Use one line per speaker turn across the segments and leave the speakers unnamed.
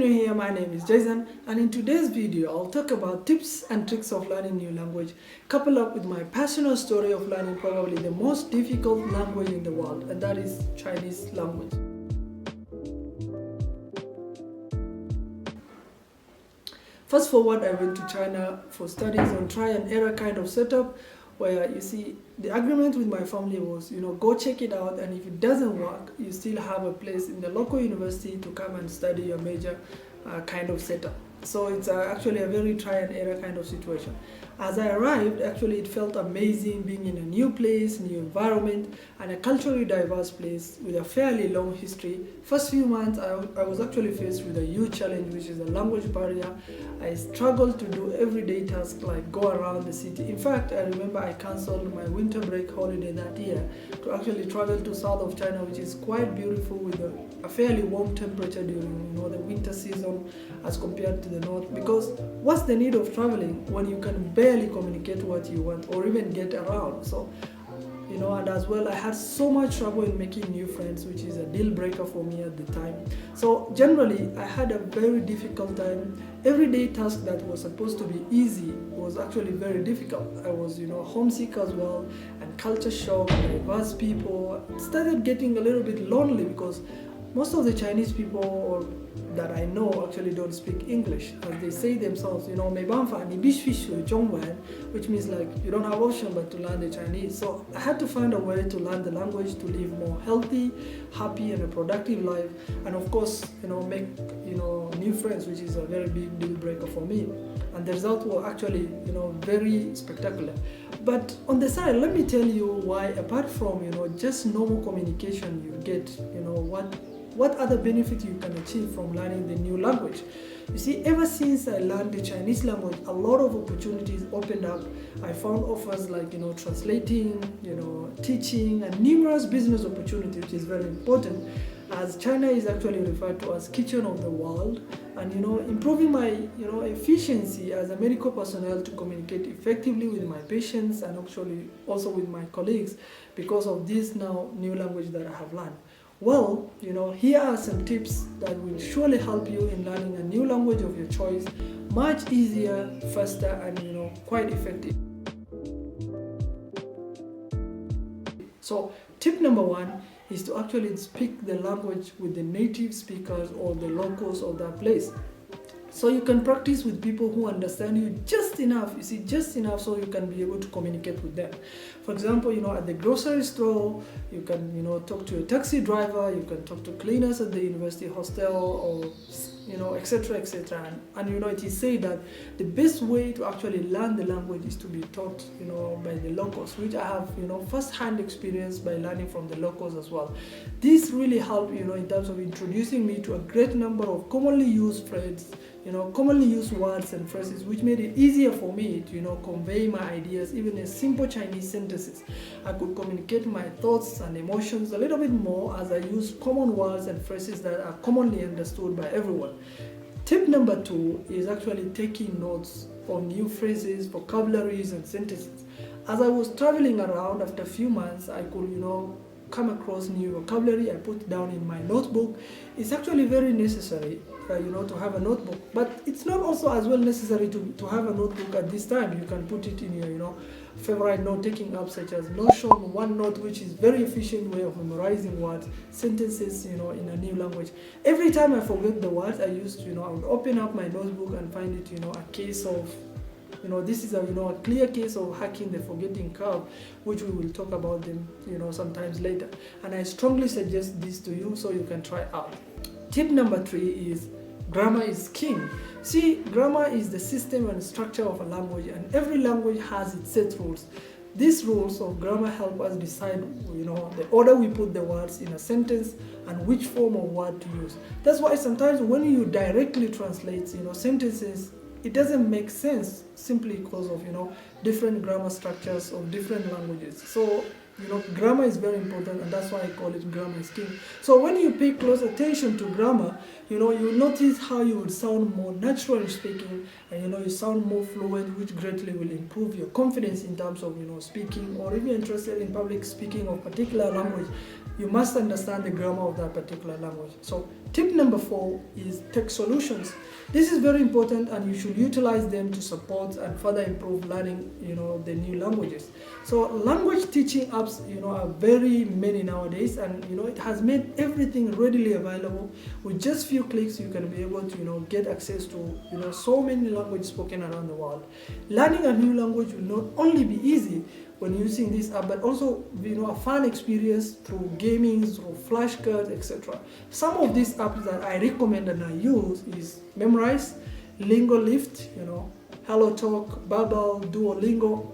new here, my name is Jeyzan, and in today's video I'll talk about tips and tricks of learning new language, coupled up with my personal story of learning probably the most difficult language in the world, and that is Chinese language. Fast forward, I went to China for studies on try and error kind of setup, where you see the agreement with my family was, go check it out, and if it doesn't work, you still have a place in the local university to come and study your major kind of setup. So it's actually a very try and error kind of situation. As I arrived, actually it felt amazing being in a new place, new environment, and a culturally diverse place with a fairly long history. First few months, I was actually faced with a huge challenge, which is a language barrier. I struggled to do everyday tasks like go around the city. In fact, I remember I cancelled my winter break holiday that year to actually travel to south of China, which is quite beautiful with a fairly warm temperature during the winter season as compared to the north. Because what's the need of traveling when you can barely communicate what you want or even get around? So and as well, I had so much trouble in making new friends, which is a deal breaker for me at the time. So generally, I had a very difficult time. Everyday task that was supposed to be easy was actually very difficult. I was, homesick as well, and culture shock, diverse people. It started getting a little bit lonely because most of the Chinese people that I know actually don't speak English. As they say themselves, which means like you don't have option but to learn the Chinese. So I had to find a way to learn the language to live more healthy, happy, and a productive life. And of course, make new friends, which is a very big deal breaker for me. And the results were actually, very spectacular. But on the side, let me tell you why, apart from, just normal communication, you get, what other benefit you can achieve from learning the new language. You see, ever since I learned the Chinese language, a lot of opportunities opened up. I found offers like, translating, teaching, and numerous business opportunities, which is very important, as China is actually referred to as kitchen of the world, and improving my efficiency as a medical personnel to communicate effectively with my patients and actually also with my colleagues because of this now new language that I have learned. Well, here are some tips that will surely help you in learning a new language of your choice much easier, faster, and quite effective. So tip number one is to actually speak the language with the native speakers or the locals of that place. So you can practice with people who understand you just enough, so you can be able to communicate with them. For example, at the grocery store, you can, talk to a taxi driver, you can talk to cleaners at the university hostel, or, etc., etc. And it is said that the best way to actually learn the language is to be taught, by the locals, which I have, first-hand experience by learning from the locals as well. This really helped, in terms of introducing me to a great number of commonly used phrases, commonly used words and phrases, which made it easier for me to, convey my ideas. Even in simple Chinese sentences, I could communicate my thoughts and emotions a little bit more as I use common words and phrases that are commonly understood by everyone. Tip number two is actually taking notes on new phrases, vocabularies, and sentences. As I was traveling around, after a few months, I could, come across new vocabulary. I put down in my notebook. It's actually very necessary, to have a notebook. But it's not also as well necessary to have a notebook at this time. You can put it in your, favorite note-taking apps such as Notion, OneNote, which is very efficient way of memorizing words, sentences, in a new language. Every time I forget the words I used, I would open up my notebook and find it, a case of this is a clear case of hacking the forgetting curve, which we will talk about them sometimes later. And I strongly suggest this to you so you can try out. Tip number three is grammar is king. See, grammar is the system and structure of a language, and every language has its set rules. These rules of grammar help us decide, the order we put the words in a sentence and which form of word to use. That's why sometimes when you directly translate, sentences, it doesn't make sense simply because of, different grammar structures of different languages. So, grammar is very important, and that's why I call it grammar is king. So when you pay close attention to grammar, you notice how you would sound more natural in speaking, and you sound more fluent, which greatly will improve your confidence in terms of speaking. Or if you're interested in public speaking of particular language, you must understand the grammar of that particular language. So tip number 4 is tech solutions. This is very important, and you should utilize them to support and further improve learning the new languages. So language teaching apps are very many nowadays, and it has made everything readily available. With just few clicks you can be able to get access to so many languages spoken around the world. Learning a new language will not only be easy when using this app, but also a fun experience through gaming, through flashcards, etc. Some of these apps that I recommend and I use is Memrise, Lingolift, HelloTalk, Babbel, Duolingo.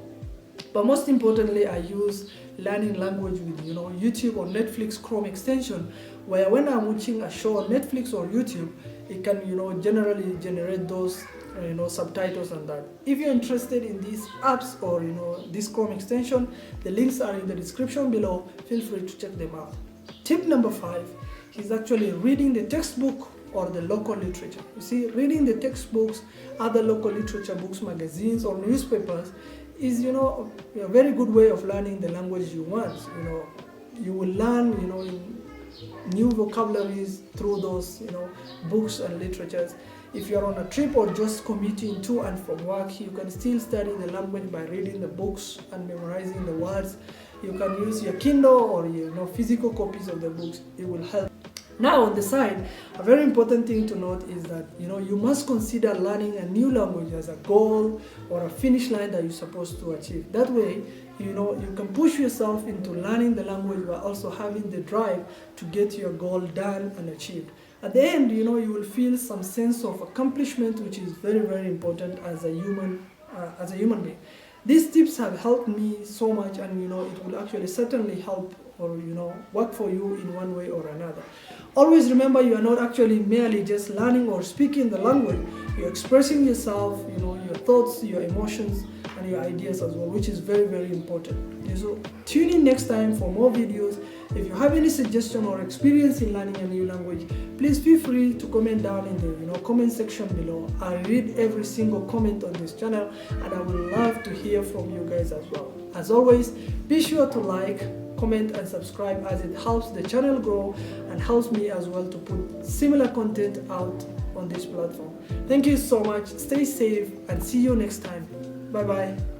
But most importantly, I use learning language with YouTube or Netflix Chrome extension, where when I'm watching a show on Netflix or YouTube, it can generally generate those subtitles and that. If you're interested in these apps or this Chrome extension, the links are in the description below. Feel free to check them out. Tip number 5 is actually reading the textbook or the local literature. You see, reading the textbooks, other local literature books, magazines, or newspapers is a very good way of learning the language you want. You will learn new vocabularies through those books and literatures. If you're on a trip or just commuting to and from work, you can still study the language by reading the books and memorizing the words. You can use your Kindle or physical copies of the books. It will help. Now on the side, a very important thing to note is that you must consider learning a new language as a goal or a finish line that you're supposed to achieve. That way, you can push yourself into learning the language while also having the drive to get your goal done and achieved. At the end, you will feel some sense of accomplishment, which is very, very important as a human being. These tips have helped me so much, and it will actually certainly help or work for you in one way or another. Always remember, you are not actually merely just learning or speaking the language. You're expressing yourself, your thoughts, your emotions, and your ideas as well, which is very, very important. So tune in next time for more videos. If you have any suggestion or experience in learning a new language, please feel free to comment down in the comment section below. I read every single comment on this channel, and I would love to hear from you guys as well. As always, be sure to like, comment, and subscribe, as it helps the channel grow and helps me as well to put similar content out on this platform. Thank you so much. Stay safe and see you next time. Bye bye.